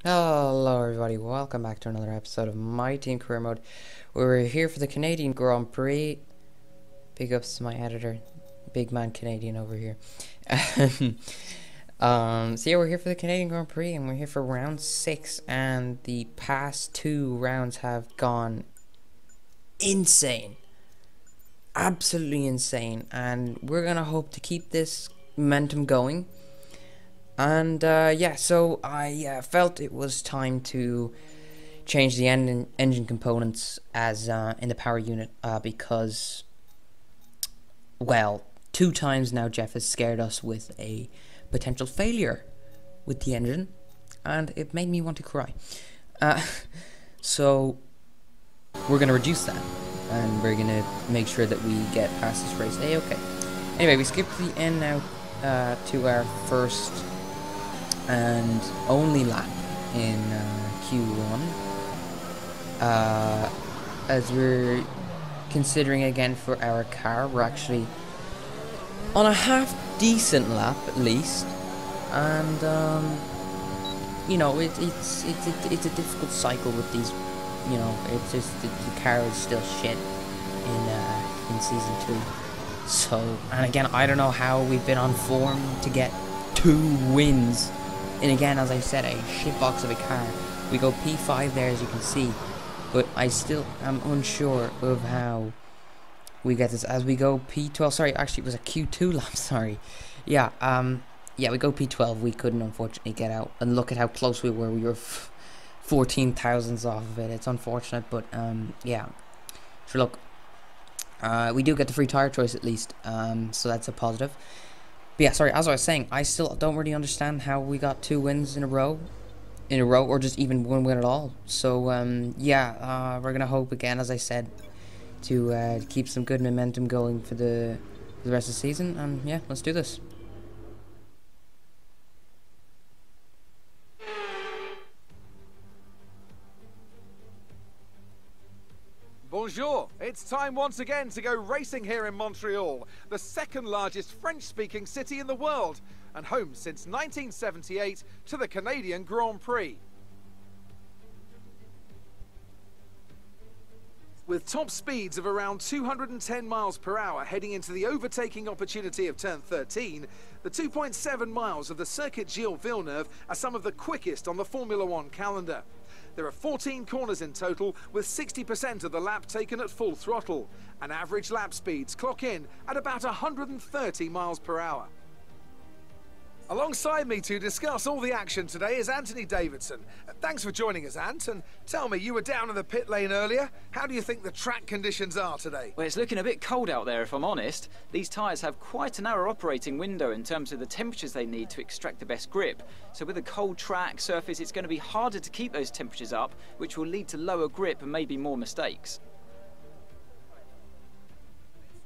Hello everybody, welcome back to another episode of My Team Career Mode. We're here for the Canadian Grand Prix. Big ups to my editor, big man Canadian over here. So yeah, we're here for the Canadian Grand Prix and we're here for round 6, and the past 2 rounds have gone insane. Absolutely insane, and we're gonna hope to keep this momentum going. And yeah, so I felt it was time to change the engine components as in the power unit because, well, 2 times now Jeff has scared us with a potential failure with the engine, and it made me want to cry. So we're going to reduce that, and we're going to make sure that we get past this race A-okay. Anyway, we skipped the end now to our first and only lap in Q1, as we're considering again for our car. We're actually on a half decent lap at least, and you know, it's a difficult cycle with these. You know, it's just the car is still shit in season 2. So, and again, I don't know how we've been on form to get 2 wins. And again, as I said, a shitbox of a car. We go P5 there, as you can see, but I still am unsure of how we get this. As we go P12, sorry, actually it was a Q2 lap, sorry. Yeah, yeah, we go P12, we couldn't unfortunately get out. And look at how close we were 14 thousandths off of it. It's unfortunate, but yeah. Sure, look, we do get the free tire choice at least, so that's a positive. But yeah, sorry, as I was saying, I still don't really understand how we got 2 wins in a row, or just even 1 win at all. So yeah, we're gonna hope again, as I said, to keep some good momentum going for the rest of the season. And yeah, let's do this. Bonjour! It's time once again to go racing here in Montreal, the second largest French-speaking city in the world, and home since 1978 to the Canadian Grand Prix. With top speeds of around 210 miles per hour heading into the overtaking opportunity of turn 13, the 2.7 miles of the Circuit Gilles Villeneuve are some of the quickest on the Formula One calendar. There are 14 corners in total, with 60% of the lap taken at full throttle, and average lap speeds clock in at about 130 miles per hour. Alongside me to discuss all the action today is Anthony Davidson. Thanks for joining us, Ant, and tell me, you were down in the pit lane earlier. How do you think the track conditions are today? Well, it's looking a bit cold out there, if I'm honest. These tyres have quite a narrow operating window in terms of the temperatures they need to extract the best grip. So with a cold track surface, it's going to be harder to keep those temperatures up, which will lead to lower grip and maybe more mistakes.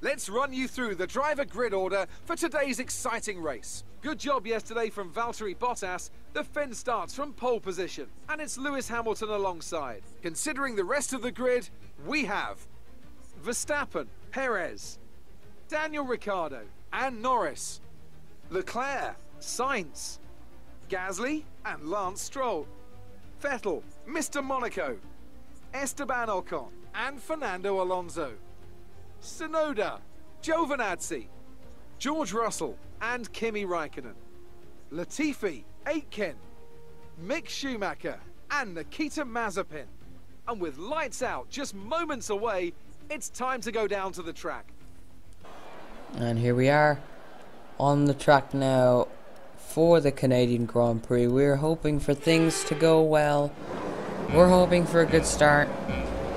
Let's run you through the driver grid order for today's exciting race. Good job yesterday from Valtteri Bottas. The Finn starts from pole position, and it's Lewis Hamilton alongside. Considering the rest of the grid, we have Verstappen, Perez, Daniel Ricciardo and Norris, Leclerc, Sainz, Gasly and Lance Stroll, Vettel, Mr. Monaco, Esteban Ocon and Fernando Alonso, Tsunoda, Giovinazzi, George Russell and Kimi Raikkonen, Latifi, Aitken, Mick Schumacher and Nikita Mazepin. And with lights out just moments away, it's time to go down to the track. And here we are on the track now for the Canadian Grand Prix. We're hoping for things to go well. We're hoping for a good start.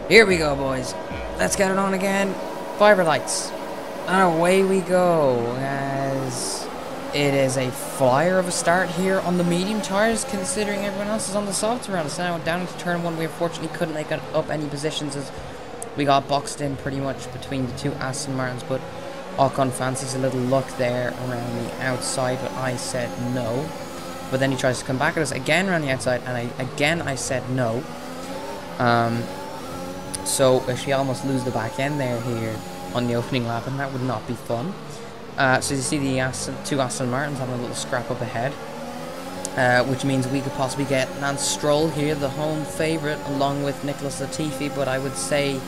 Here we go, boys. Let's get it on again. Fiber lights. And away we go, as it is a flyer of a start here on the medium tires, considering everyone else is on the soft around us. Now down into turn 1, we unfortunately couldn't make up any positions as we got boxed in pretty much between the 2 Aston Martins, but Ocon fancies a little luck there around the outside, but I said no. But then he tries to come back at us again around the outside, and I said no. So she almost lose the back end there here on the opening lap, and that would not be fun. So you see the 2 Aston Martins having a little scrap up ahead. which means we could possibly get Lance Stroll here, the home favourite, along with Nicholas Latifi, but I would say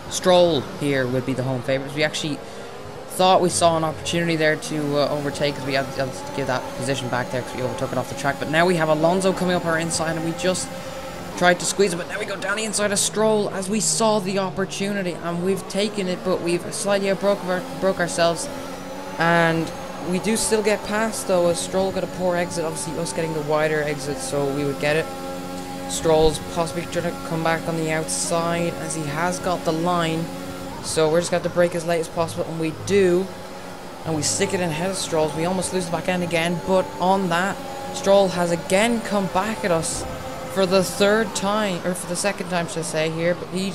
Stroll here would be the home favourites. We actually thought we saw an opportunity there to overtake, because we had to give that position back there because we overtook it off the track, but now we have Alonso coming up our inside and we just tried to squeeze it, but now we go down the inside of Stroll as we saw the opportunity and we've taken it, but we've slightly broke ourselves, and we do still get past though, as Stroll got a poor exit, obviously us getting the wider exit so we would get it. Stroll's possibly trying to come back on the outside as he has got the line, so we're just going to have to brake as late as possible, and we do, and we stick it in ahead of Stroll's. We almost lose the back end again, but on that, Stroll has again come back at us for the third time, or for the second time should I say here, but he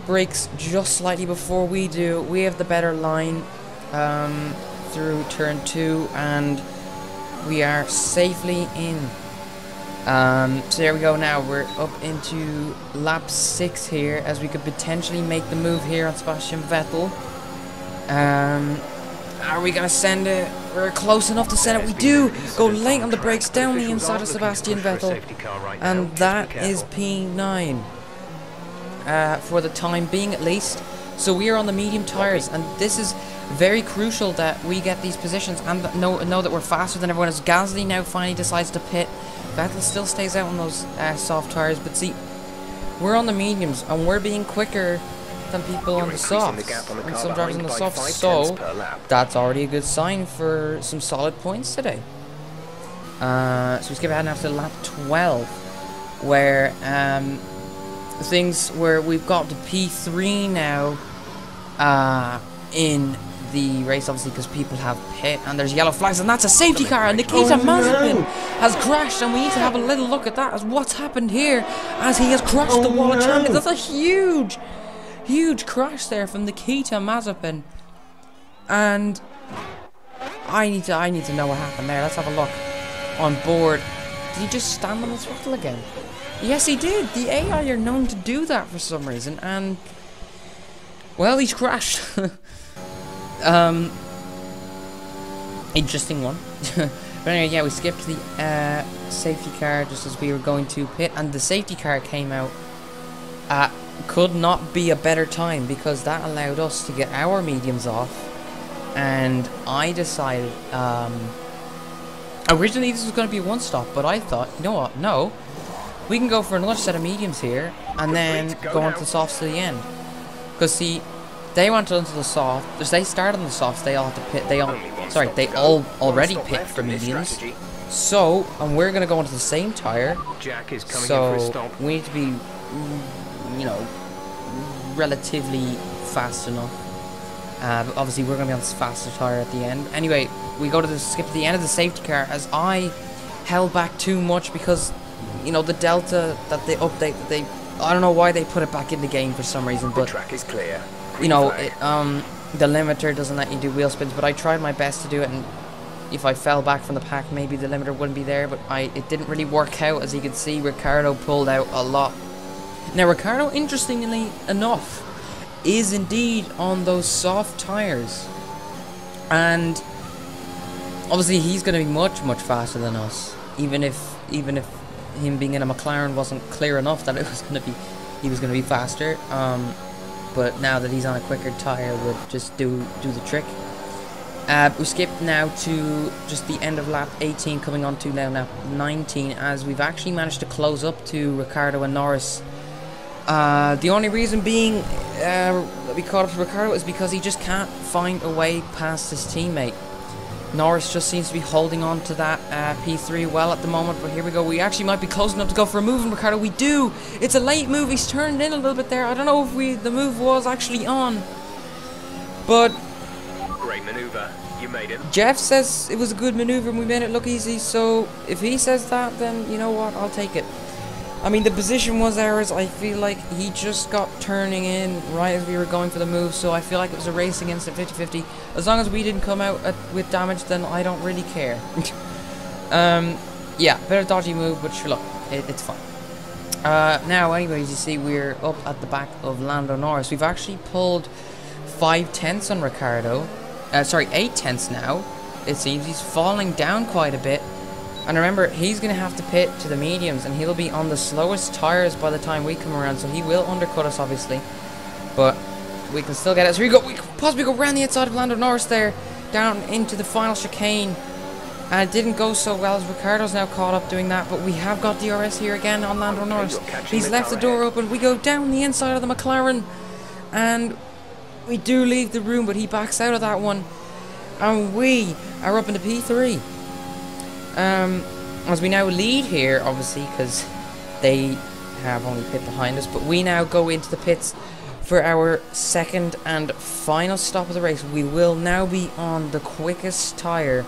brakes just slightly before we do. We have the better line through turn 2, and we are safely in. So there we go. Now we're up into lap 6 here, as we could potentially make the move here on Sebastian Vettel. Are we gonna send it? We're close enough to send it. We do go late on the brakes down the inside of Sebastian Vettel, and that is P9 for the time being at least. So we are on the medium tires, and this is very crucial that we get these positions and know that we're faster than everyone else. Gasly now finally decides to pit. Vettel still stays out on those soft tires, but see, we're on the mediums and we're being quicker than people on the softs, and some drivers on the softs, so that's already a good sign for some solid points today. So we skip ahead now to lap 12, where we've got the P3 now in the race, obviously, because people have pit and there's yellow flags, and that's a safety car, and Nikita Mazepin has crashed, and we need to have a little look at that, as what's happened here, as he has crashed the wall of champions. That's a huge crash there from Nikita Mazepin, and I need to know what happened there. Let's have a look on board. Did he just stand on the throttle again? Yes, he did. The AI are known to do that for some reason, and well, he's crashed. Interesting one. But anyway, yeah, we skipped the safety car just as we were going to pit, and the safety car came out. Could not be a better time, because that allowed us to get our mediums off, and I decided, originally this was going to be one stop, but I thought, you know what, no, we can go for another set of mediums here, and then go on to the softs to the end, because see, they went onto the soft, they started on the softs, they all had to pit, they all already pit for mediums, so, and we're going to go onto the same tire, so we need to be, you know, relatively fast enough. But obviously we're going to be on this faster tire at the end. Anyway, we go to skip to the end of the safety car, as I held back too much, because, you know, the delta that they update, that I don't know why they put it back in the game for some reason, but the track is clear. You know, the limiter doesn't let you do wheel spins, but I tried my best to do it, and if I fell back from the pack, maybe the limiter wouldn't be there, but it didn't really work out. As you can see, Ricciardo pulled out a lot. Now, Ricciardo, interestingly enough, is indeed on those soft tires, and obviously he's going to be much faster than us. Even if him being in a McLaren wasn't clear enough that it was going to be, he was going to be faster. But now that he's on a quicker tire, would just do the trick. We skipped now to just the end of lap 18, coming on to now lap 19, as we've actually managed to close up to Ricciardo and Norris. The only reason being that we caught up to Ricciardo is because he just can't find a way past his teammate. Norris just seems to be holding on to that P3 well at the moment, but here we go. We actually might be close enough to go for a move, and Ricciardo, we do. It's a late move. He's turned in a little bit there. I don't know if the move was actually on, but great maneuver. You made it. Jeff says it was a good maneuver and we made it look easy, so if he says that, then you know what, I'll take it. I mean, the position was ours. I feel like he just got turning in right as we were going for the move, so I feel like it was a race against it, 50-50. As long as we didn't come out with damage, then I don't really care. Yeah, bit of dodgy move, but sure, look, it's fine. Now, anyways, you see we're up at the back of Lando Norris. We've actually pulled 5 tenths on Ricciardo. Sorry, 8 tenths now. It seems he's falling down quite a bit. And remember, he's going to have to pit to the mediums, and he'll be on the slowest tyres by the time we come around, so he will undercut us, obviously. But we can still get it. So we can possibly go around the outside of Lando Norris there, down into the final chicane. And it didn't go so well, as Ricciardo's now caught up doing that, but we have got DRS here again on Lando Norris. He's left the door open. We go down the inside of the McLaren, and we do leave the room, but he backs out of that one. And we are up into P3. As we now lead here, obviously, because they have only pit behind us, but we now go into the pits for our second and final stop of the race. We will now be on the quickest tyre.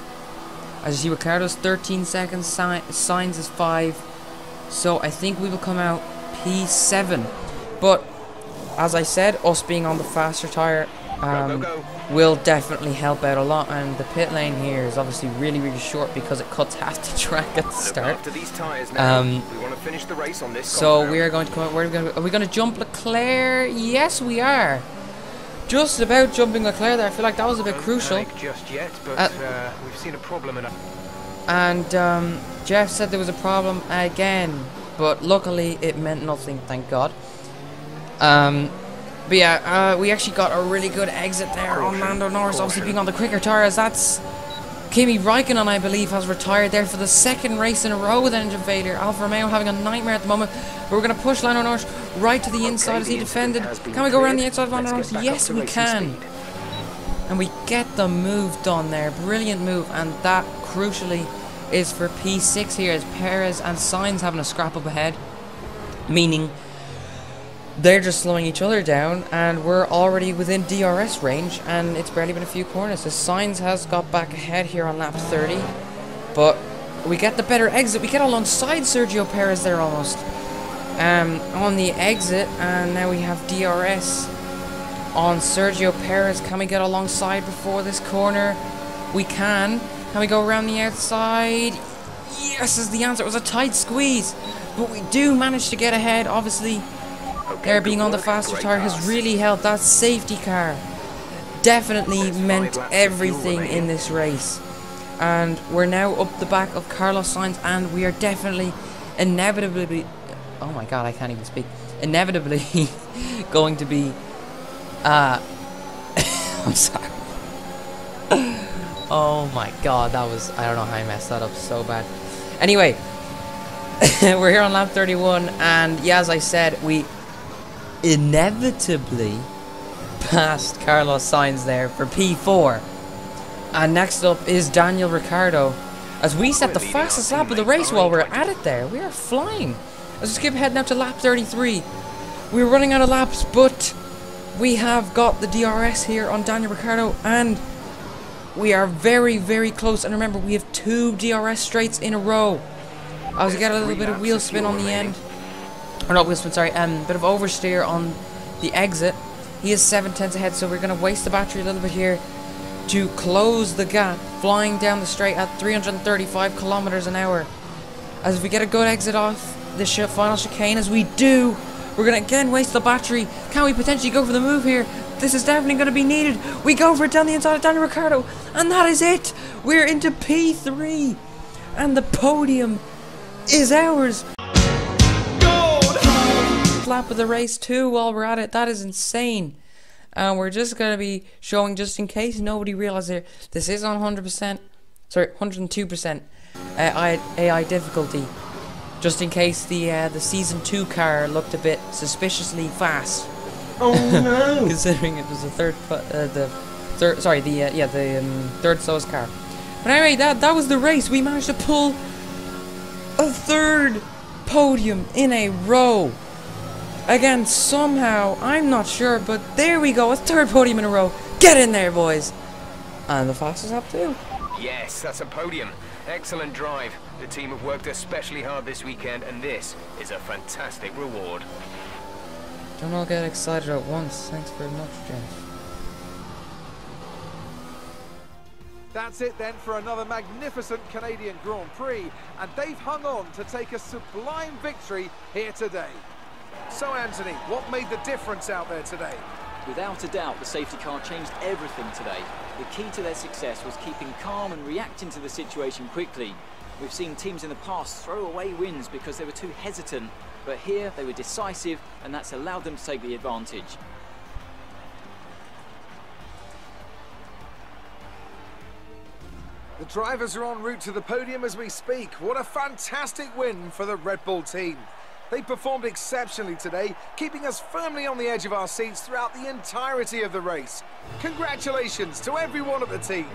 As you see, Ricciardo's 13 seconds, Sainz is 5, so I think we will come out P7. But as I said, us being on the faster tyre will definitely help out a lot, and the pit lane here is obviously really short because it cuts half the track at the start. After these tires now, we want to finish the race on this so compound. we are going to come out. Are we going to jump Leclerc? Yes, we are. Just about jumping Leclerc there. I feel like that was a bit crucial. Just yet, but we've seen a problem and Jeff said there was a problem again, but luckily it meant nothing, thank God. But yeah, we actually got a really good exit there on Lando Norris, obviously being on the quicker tyres. That's Kimi Raikkonen, I believe, has retired there for the second race in a row with engine failure. Alfa Romeo having a nightmare at the moment. But we're going to push Lando Norris right to the inside as he defended. Can we go around the outside of Lando Norris? Yes, we can. And we get the move done there. Brilliant move. And that, crucially, is for P6 here, as Perez and Sainz having a scrap up ahead. Meaning they're just slowing each other down, and we're already within DRS range, and it's barely been a few corners. So Sainz has got back ahead here on lap 30, but we get the better exit. We get alongside Sergio Perez there almost on the exit, and now we have DRS on Sergio Perez. Can we get alongside before this corner? We can. Can we go around the outside? Yes is the answer. It was a tight squeeze, but we do manage to get ahead, obviously. There being on the faster tyre has really helped. That safety car definitely meant everything in this race. And we're now up the back of Carlos Sainz, and we are definitely, inevitably, oh my god, I can't even speak, inevitably going to be, I'm sorry. Oh my god, that was, I don't know how I messed that up so bad. Anyway, we're here on lap 31, and yeah, as I said, we inevitably passed Carlos Sainz there for P4. And next up is Daniel Ricciardo, as we set the fastest lap of the race while we're at it there. We are flying. Let's skip ahead now to lap 33. We're running out of laps, but we have got the DRS here on Daniel Ricciardo, and we are very close. And remember, we have 2 DRS straights in a row. I was get a little bit of wheel spin on the end. Or not wheel spin, sorry, bit of oversteer on the exit. He is 7/10 ahead, so we're going to waste the battery a little bit here to close the gap, flying down the straight at 335 kilometers an hour. As we get a good exit off the final chicane, as we do, we're going to again waste the battery. Can we potentially go for the move here? This is definitely going to be needed. We go for it down the inside of Daniel Ricciardo, and that is it. We're into P3, and the podium is ours. Lap of the race too while we're at it. That is insane. And we're just going to be showing, just in case nobody realizes it, this is on 100%, sorry, 102% AI difficulty, just in case the season 2 car looked a bit suspiciously fast. Oh no! Considering it was the third slowest car. But anyway, that was the race. We managed to pull a 3rd podium in a row. Again, somehow, I'm not sure, but there we go, a 3rd podium in a row. Get in there, boys. And the fastest lap too. Yes, that's a podium. Excellent drive. The team have worked especially hard this weekend, and this is a fantastic reward. Don't all get excited at once. Thanks very much, Jeff. That's it then for another magnificent Canadian Grand Prix, and they've hung on to take a sublime victory here today. So Anthony, what made the difference out there today? Without a doubt, the safety car changed everything today. The key to their success was keeping calm and reacting to the situation quickly. We've seen teams in the past throw away wins because they were too hesitant, but here they were decisive, and that's allowed them to take the advantage. The drivers are en route to the podium as we speak. What a fantastic win for the Red Bull team. They performed exceptionally today, keeping us firmly on the edge of our seats throughout the entirety of the race. Congratulations to everyone at the team.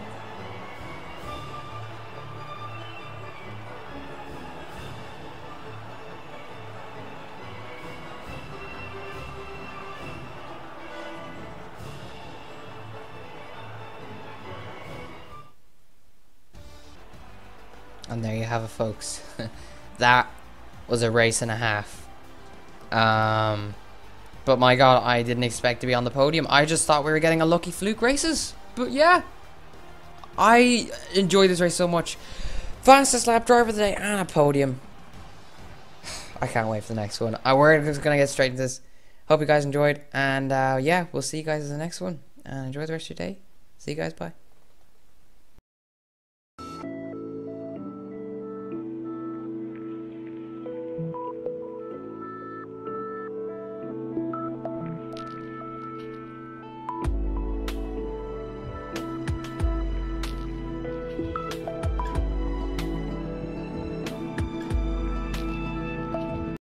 And there you have it, folks. That was a race and a half. But my god, I didn't expect to be on the podium. I just thought we were getting a lucky fluke races. But yeah, I enjoyed this race so much. Fastest lap driver of the day and a podium. I can't wait for the next one. We're just going to get straight into this. Hope you guys enjoyed. And yeah, we'll see you guys in the next one. And enjoy the rest of your day. See you guys. Bye.